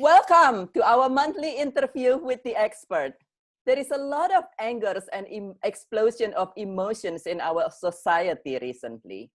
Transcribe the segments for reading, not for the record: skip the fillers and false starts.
Welcome to our monthly interview with the expert. There is a lot of angers and explosion of emotions in our society recently.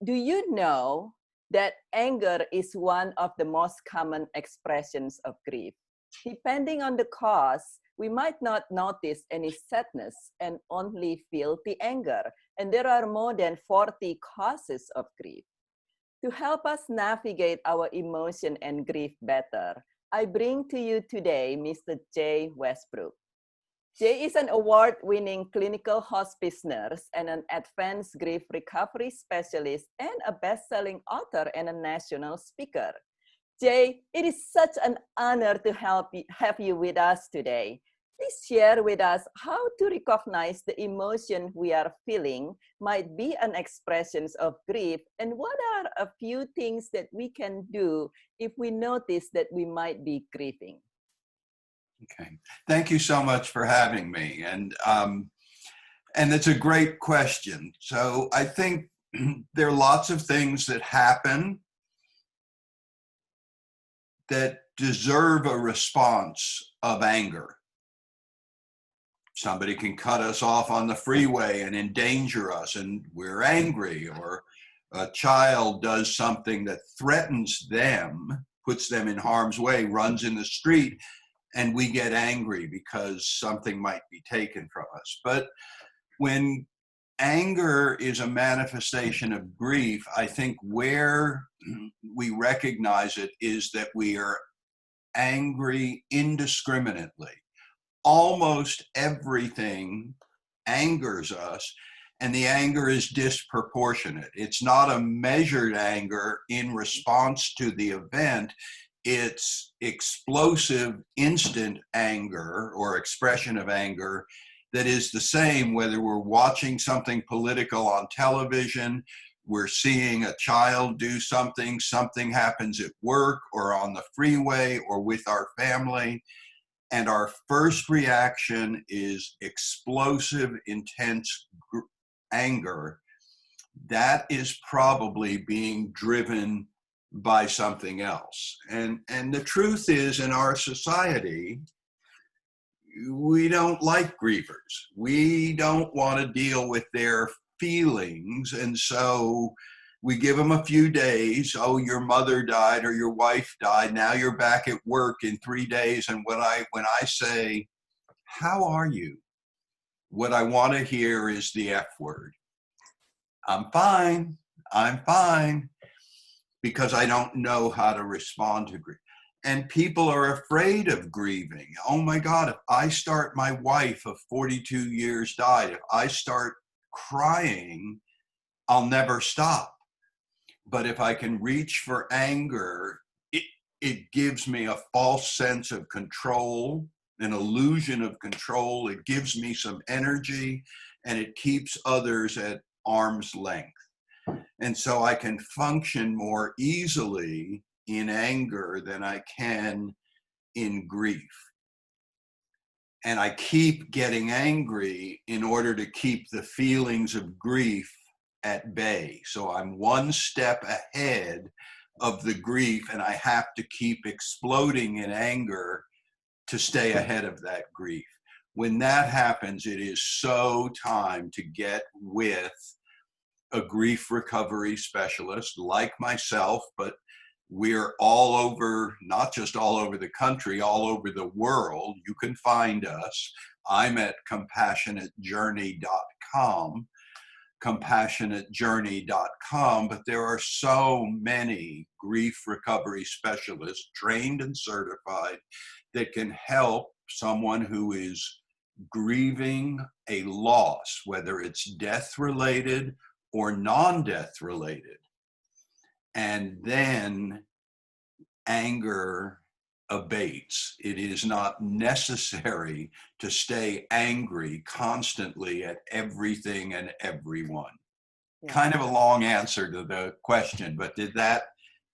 Do you know that anger is one of the most common expressions of grief? Depending on the cause, we might not notice any sadness and only feel the anger. And there are more than 40 causes of grief. To help us navigate our emotion and grief better, I bring to you today Mr. Jay Westbrook. Jay is an award-winning clinical hospice nurse and an advanced grief recovery specialist and a best-selling author and a national speaker. Jay, it is such an honor to have you with us today. Please share with us how to recognize the emotion we are feeling might be an expression of grief, and what are a few things that we can do if we notice that we might be grieving. Okay, thank you so much for having me, and it's a great question. So I think there are lots of things that happen that deserve a response of anger. Somebody can cut us off on the freeway and endanger us, and we're angry, or a child does something that threatens them, puts them in harm's way, runs in the street, and we get angry because something might be taken from us. But when anger is a manifestation of grief, I think where we recognize it is that we are angry indiscriminately. Almost everything angers us, and the anger is disproportionate. It's not a measured anger in response to the event. It's explosive, instant anger or expression of anger that is the same whether we're watching something political on television, we're seeing a child do something, something happens at work or on the freeway or with our family. And our first reaction is explosive, intense anger. That is probably being driven by something else. And the truth is, in our society, we don't like grievers. We don't want to deal with their feelings. And so we give them a few days. Oh, your mother died or your wife died. Now you're back at work in 3 days. And when I say, how are you? What I want to hear is the F word. I'm fine. I'm fine. Because I don't know how to respond to grief. And people are afraid of grieving. Oh my God, if I start, my wife of 42 years died. If I start crying, I'll never stop. But if I can reach for anger, it gives me a false sense of control, an illusion of control. It gives me some energy, and it keeps others at arm's length. And so I can function more easily in anger than I can in grief. And I keep getting angry in order to keep the feelings of grief at bay. So I'm one step ahead of the grief, and I have to keep exploding in anger to stay ahead of that grief. When that happens, it is so time to get with a grief recovery specialist like myself, but we're all over, not just all over the country, all over the world. You can find us. I'm at compassionatejourney.com, but there are so many grief recovery specialists, trained and certified, that can help someone who is grieving a loss, whether it's death-related or non-death related. And then anger abates. It is not necessary to stay angry constantly at everything and everyone. Yeah. Kind of a long answer to the question, but did that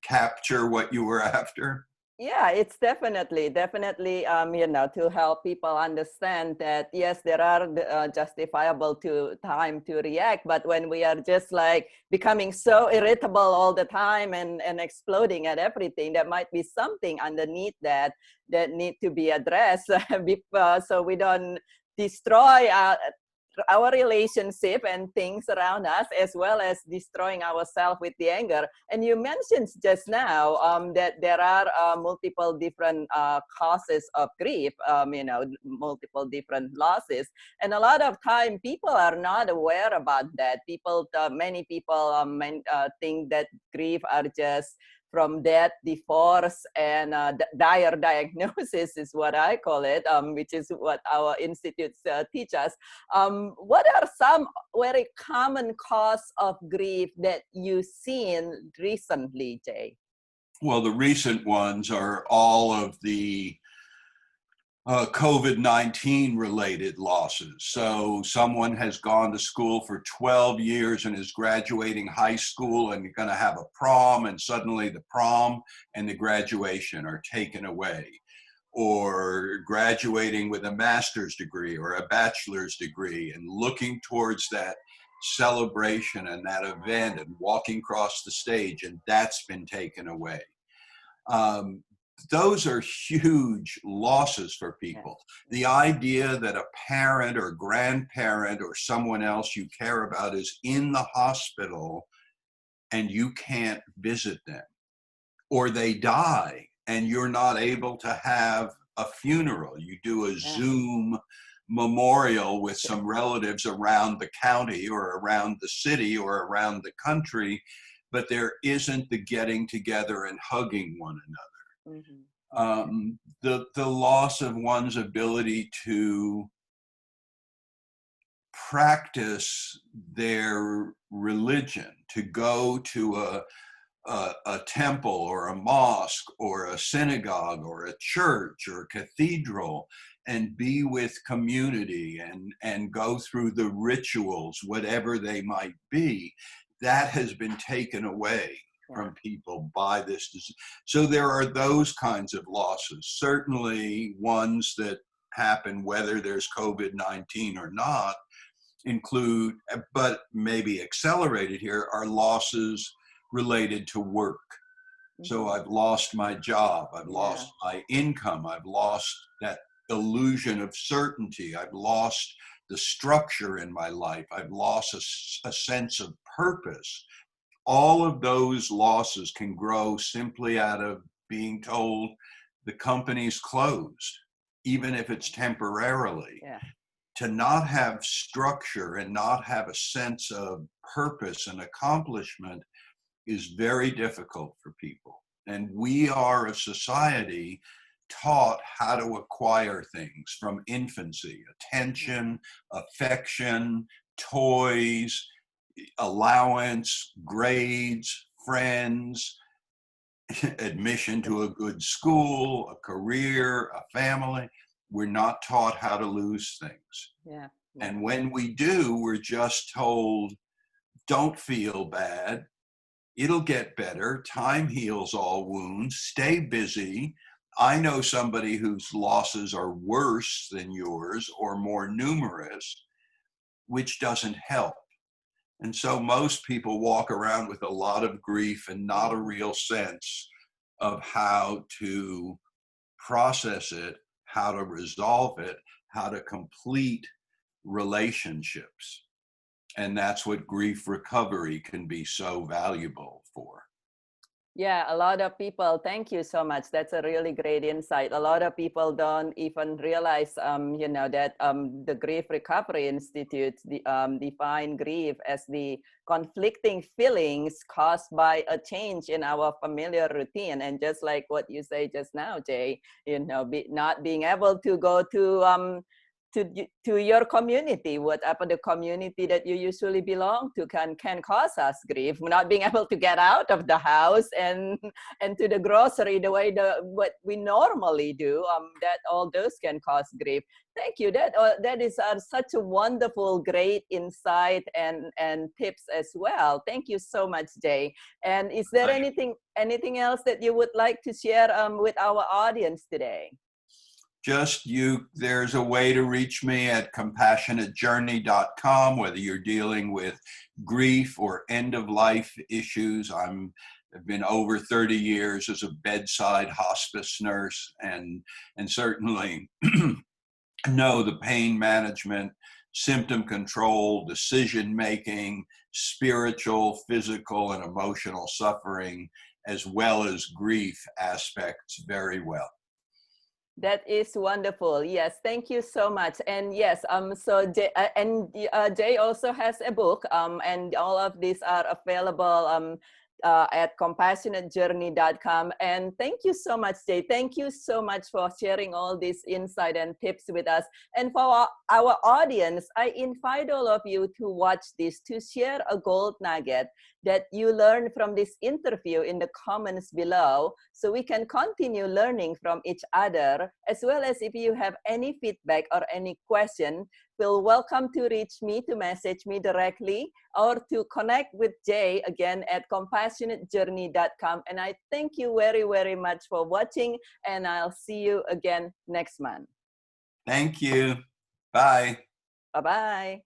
capture what you were after? Yeah, it's definitely, you know, to help people understand that yes, there are justifiable to time to react, but when we are just like becoming so irritable all the time and exploding at everything, there might be something underneath that that need to be addressed so we don't destroy our relationship and things around us, as well as destroying ourselves with the anger. And you mentioned just now that there are multiple different causes of grief, you know, multiple different losses. And a lot of time people are not aware about that. Many people think that grief are just from death, divorce, and dire diagnosis is what I call it, which is what our institutes teach us. What are some very common cause of grief that you've seen recently, Jay? Well, the recent ones are all of the COVID-19 related losses. So someone has gone to school for 12 years and is graduating high school and going to have a prom, and suddenly the prom and the graduation are taken away. Or graduating with a master's degree or a bachelor's degree and looking towards that celebration and that event and walking across the stage, and that's been taken away. Those are huge losses for people. The idea that a parent or grandparent or someone else you care about is in the hospital and you can't visit them, or they die and you're not able to have a funeral. You do a Zoom memorial with some relatives around the county or around the city or around the country, but there isn't the getting together and hugging one another. The loss of one's ability to practice their religion, to go to a temple or a mosque or a synagogue or a church or a cathedral and be with community and go through the rituals, whatever they might be, that has been taken away from people by this disease. So there are those kinds of losses, certainly ones that happen whether there's COVID-19 or not, include, but maybe accelerated here, are losses related to work. So I've lost my job, I've lost my income, I've lost that illusion of certainty, I've lost the structure in my life, I've lost a sense of purpose. All of those losses can grow simply out of being told the company's closed, even if it's temporarily. To not have structure and not have a sense of purpose and accomplishment is very difficult for people. And we are a society taught how to acquire things from infancy: attention, affection, toys, allowance, grades, friends, admission to a good school, a career, a family. We're not taught how to lose things. And when we do, we're just told, don't feel bad. It'll get better. Time heals all wounds. Stay busy. I know somebody whose losses are worse than yours or more numerous, which doesn't help. And so most people walk around with a lot of grief and not a real sense of how to process it, how to resolve it, how to complete relationships. And that's what grief recovery can be so valuable for. Yeah, a lot of people, thank you so much. That's a really great insight. A lot of people don't even realize, you know, that the Grief Recovery Institute define grief as the conflicting feelings caused by a change in our familiar routine. And just like what you say just now, Jay, you know, not being able to go to to your community, whatever the community that you usually belong to can cause us grief. Not being able to get out of the house and to the grocery the way what we normally do, that all those can cause grief. Thank you. That is such a wonderful, great insight and tips as well. Thank you so much, Jay. And is there anything else that you would like to share with our audience today? Just there's a way to reach me at compassionatejourney.com, whether you're dealing with grief or end-of-life issues. I've been over 30 years as a bedside hospice nurse, and certainly know the pain management, symptom control, decision-making, spiritual, physical, and emotional suffering, as well as grief aspects very well. That is wonderful. Yes, thank you so much. And yes, so Jay also has a book, and all of these are available at compassionatejourney.com. And thank you so much, Jay. Thank you so much for sharing all these insight and tips with us. And for our audience, I invite all of you to watch this, to share a gold nugget that you learned from this interview in the comments below, so we can continue learning from each other, as well as if you have any feedback or any question, feel welcome to reach me, to message me directly, or to connect with Jay again at compassionatejourney.com. And I thank you very, very much for watching, and I'll see you again next month. Thank you. Bye. Bye-bye.